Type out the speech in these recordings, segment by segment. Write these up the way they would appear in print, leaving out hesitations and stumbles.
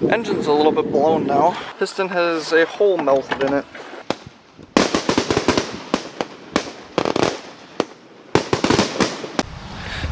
Engine's a little bit blown now. Piston has a hole melted in it.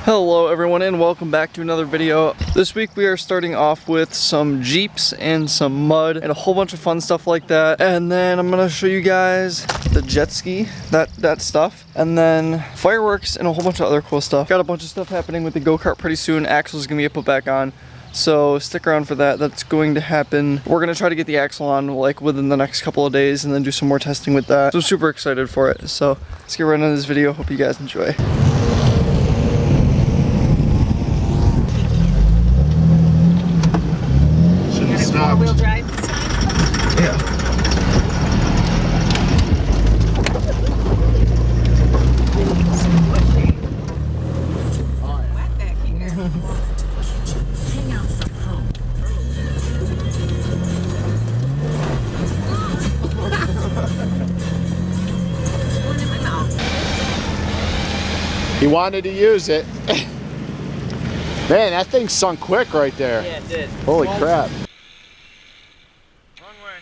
Hello everyone and welcome back to another video. This week we are starting off with some Jeeps and some mud and a whole bunch of fun stuff like that. And then I'm gonna show you guys the jet ski, that stuff. And then fireworks and a whole bunch of other cool stuff. Got a bunch of stuff happening with the go-kart pretty soon. Axle's gonna get put back on. So stick around for that. That's going to happen. We're gonna try to get the axle on like within the next couple of days and then do some more testing with that. So I'm super excited for it. So let's get right into this video. Hope you guys enjoy. Four-wheel drive this time? Yeah. Wet back here. Hang out from home. One in my mouth. He wanted to use it. Man, that thing sunk quick right there. Yeah, it did. Holy crap. Wrong way.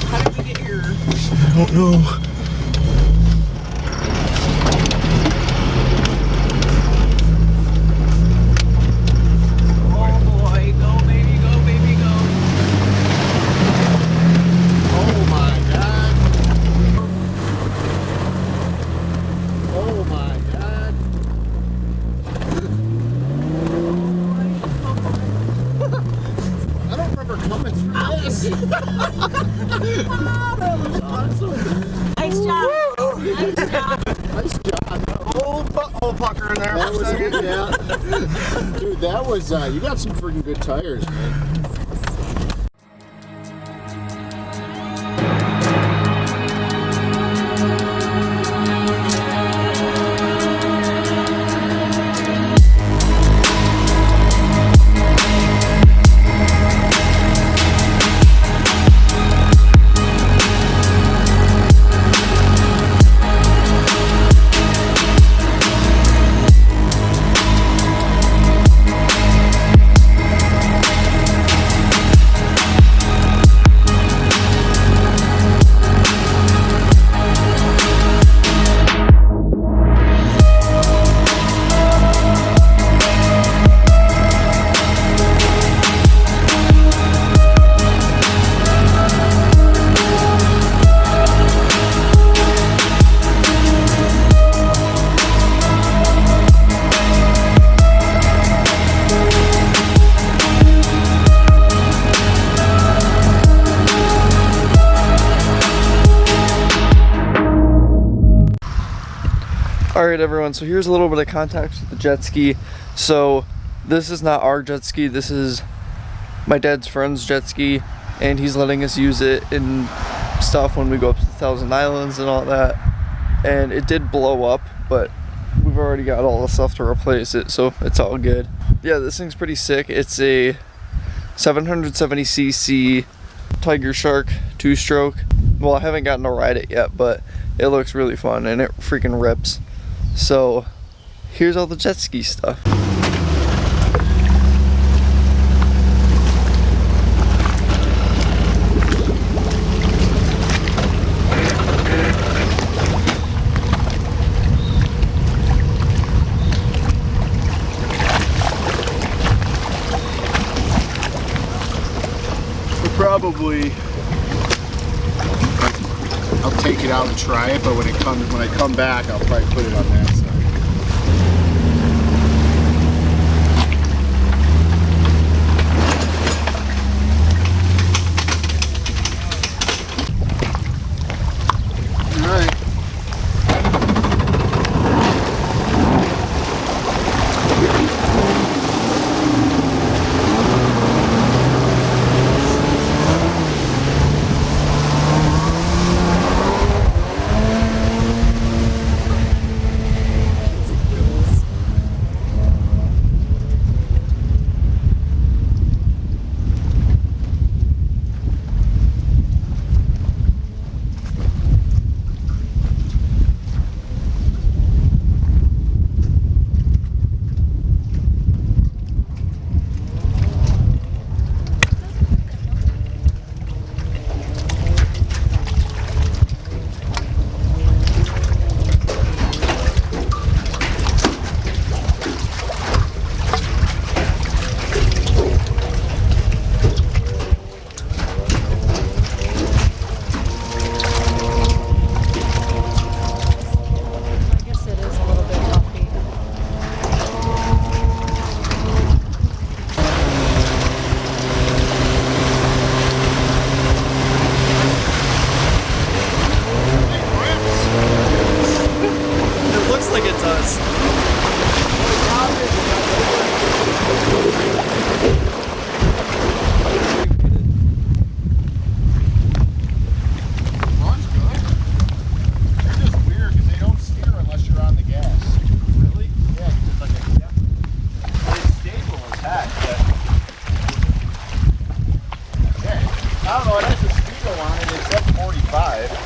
How did we get here? I don't know. Nice job. Nice job. Nice job. Hole pucker in there. That was good, yeah. Dude, that was, you got some freaking good tires, man. Alright everyone, so here's a little bit of context with the jet ski. So this is not our jet ski, this is my dad's friend's jet ski, and he's letting us use it in stuff when we go up to the Thousand Islands and all that. And it did blow up, but we've already got all the stuff to replace it, so it's all good. Yeah, this thing's pretty sick. It's a 770cc Tiger Shark 2-stroke. Well, I haven't gotten to ride it yet, but it looks really fun and it freaking rips. So here's all the jet ski stuff. Probably, I'll take it out and try it, but when I come back, I'll probably put it on that side. All right.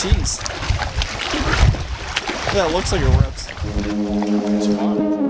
cheese. Yeah, it looks like it rips. It's fun.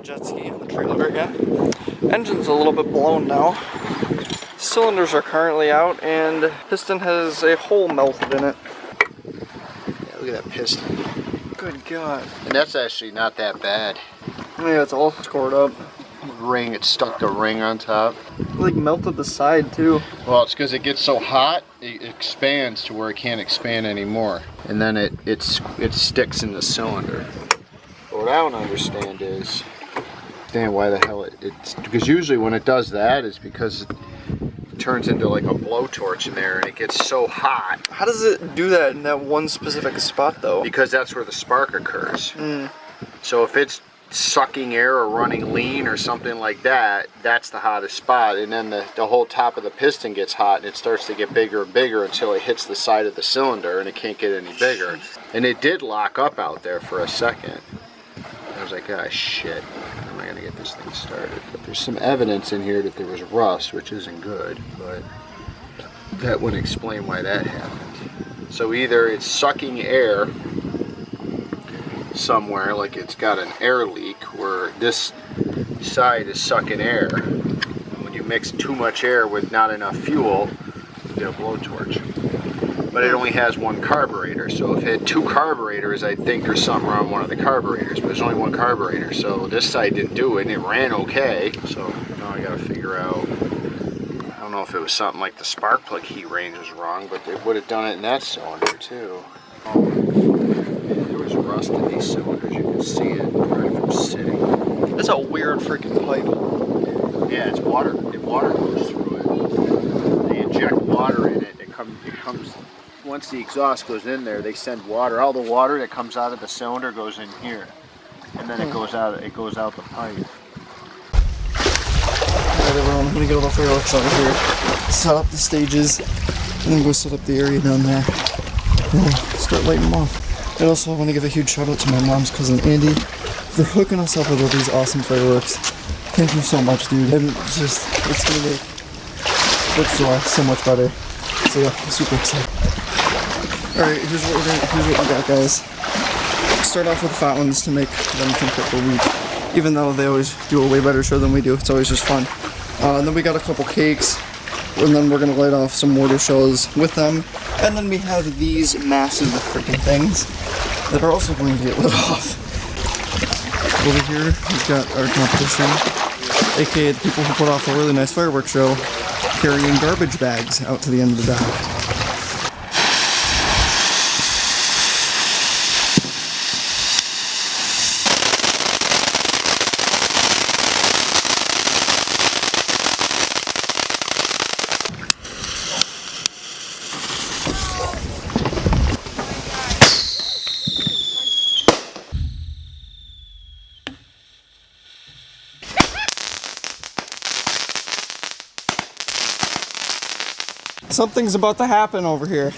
Jetski, the trailer again. Engine's a little bit blown now. Cylinders are currently out and piston has a hole melted in it. Yeah, look at that piston. Good God. And that's actually not that bad. Yeah, it's all scored up. Ring, it stuck the ring on top. It like melted the side too. Well, it's because it gets so hot, it expands to where it can't expand anymore. And then it sticks in the cylinder. But what I don't understand is, why the hell it's because usually when it does that is because it turns into like a blowtorch in there and it gets so hot. How does it do that in that one specific spot though? Because that's where the spark occurs. So if it's sucking air or running lean or something like that, that's the hottest spot, and then the whole top of the piston gets hot and it starts to get bigger and bigger until it hits the side of the cylinder and it can't get any bigger. And it did lock up out there for a second. I was like, ah, shit. How am I gonna get this thing started? But there's some evidence in here that there was rust, which isn't good, but that wouldn't explain why that happened. So either it's sucking air somewhere, like it's got an air leak where this side is sucking air. When you mix too much air with not enough fuel, you get a blowtorch. But it only has one carburetor, so if it had two carburetors, I'd think there's something wrong with one of the carburetors, but there's only one carburetor, so this side didn't do it, and it ran okay. So now I gotta figure out, I don't know if it was something like the spark plug heat range was wrong, but they would have done it in that cylinder too. There was rust in these cylinders, you can see it right from sitting. That's a weird freaking pipe. Yeah, it's water. Water goes through it. They inject water in it. It comes. Once the exhaust goes in there, they send water. All the water that comes out of the cylinder goes in here, and then it goes out. It goes out the pipe. Alright, everyone, I'm gonna get all the fireworks out of here. Set up the stages, and then go set up the area down there. And we'll start lighting them off. And also, I want to give a huge shout out to my mom's cousin Andy for hooking us up with all these awesome fireworks. Thank you so much, dude. And it's gonna make 4th of July so much better. So yeah, I'm super excited. Alright, here's what we got, guys. Start off with fat ones to make them think that we're weak. Even though they always do a way better show than we do, it's always just fun. And then we got a couple cakes, and then we're gonna light off some mortar shells with them. And then we have these massive freaking things that are also going to get lit off. Over here, we've got our competition, aka the people who put off a really nice fireworks show, carrying garbage bags out to the end of the dock. Something's about to happen over here.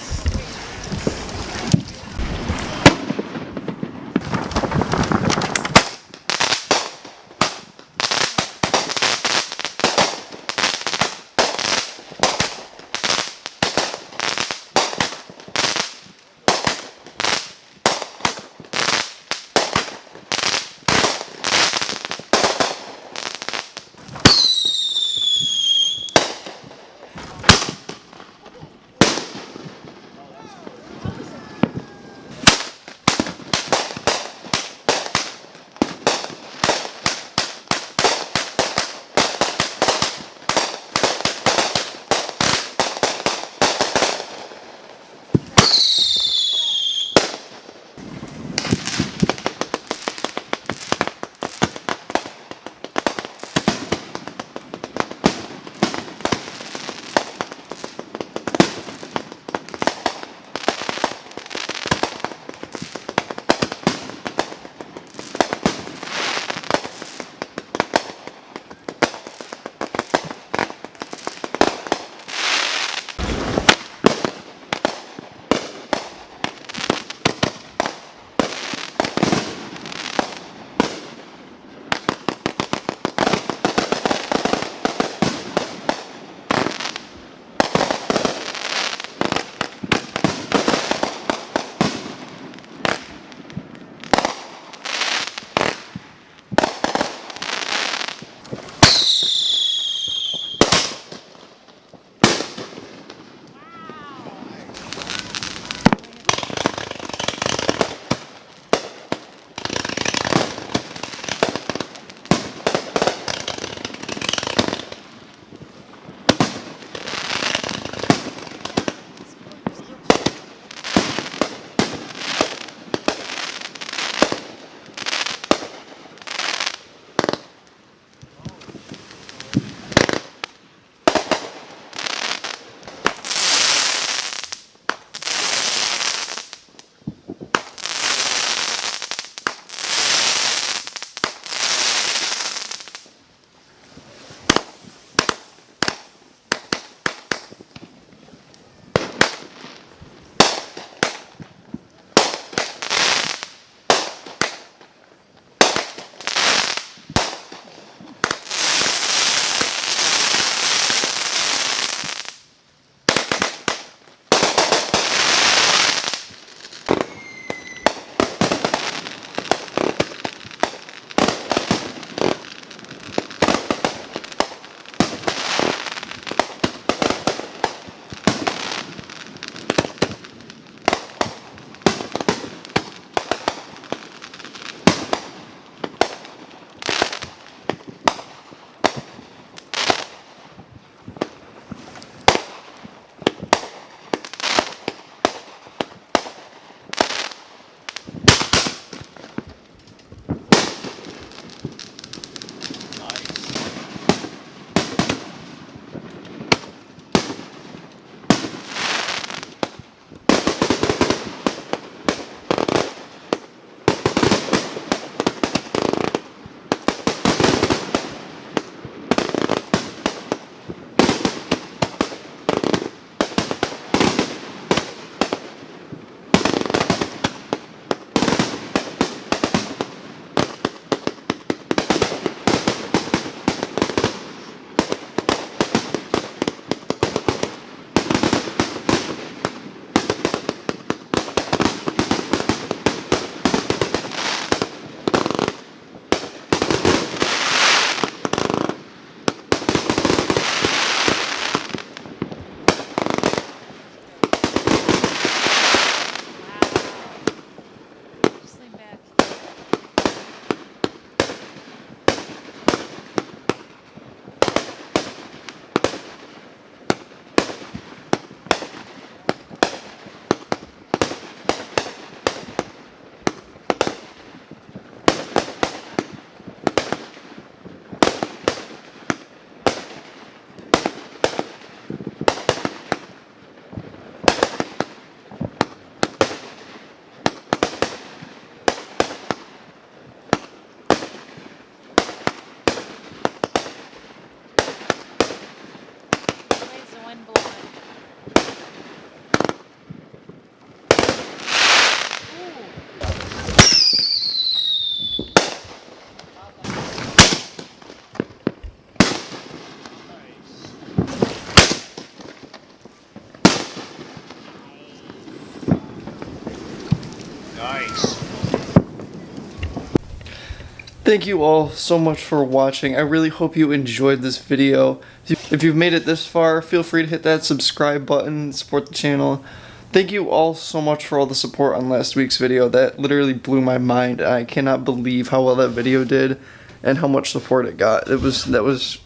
Thank you all so much for watching. I really hope you enjoyed this video. If you've made it this far, feel free to hit that subscribe button, support the channel. Thank you all so much for all the support on last week's video. That literally blew my mind. I cannot believe how well that video did and how much support it got. That was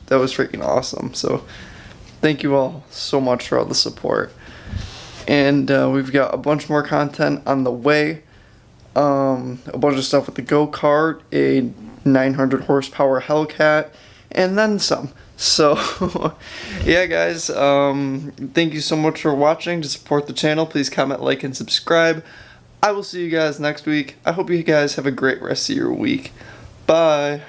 freaking awesome. So thank you all so much for all the support. And we've got a bunch more content on the way. A bunch of stuff with the go-kart, a 900 horsepower Hellcat, and then some. So yeah guys, thank you so much for watching. To support the channel, please comment, like, and subscribe. I will see you guys next week. I hope you guys have a great rest of your week. Bye.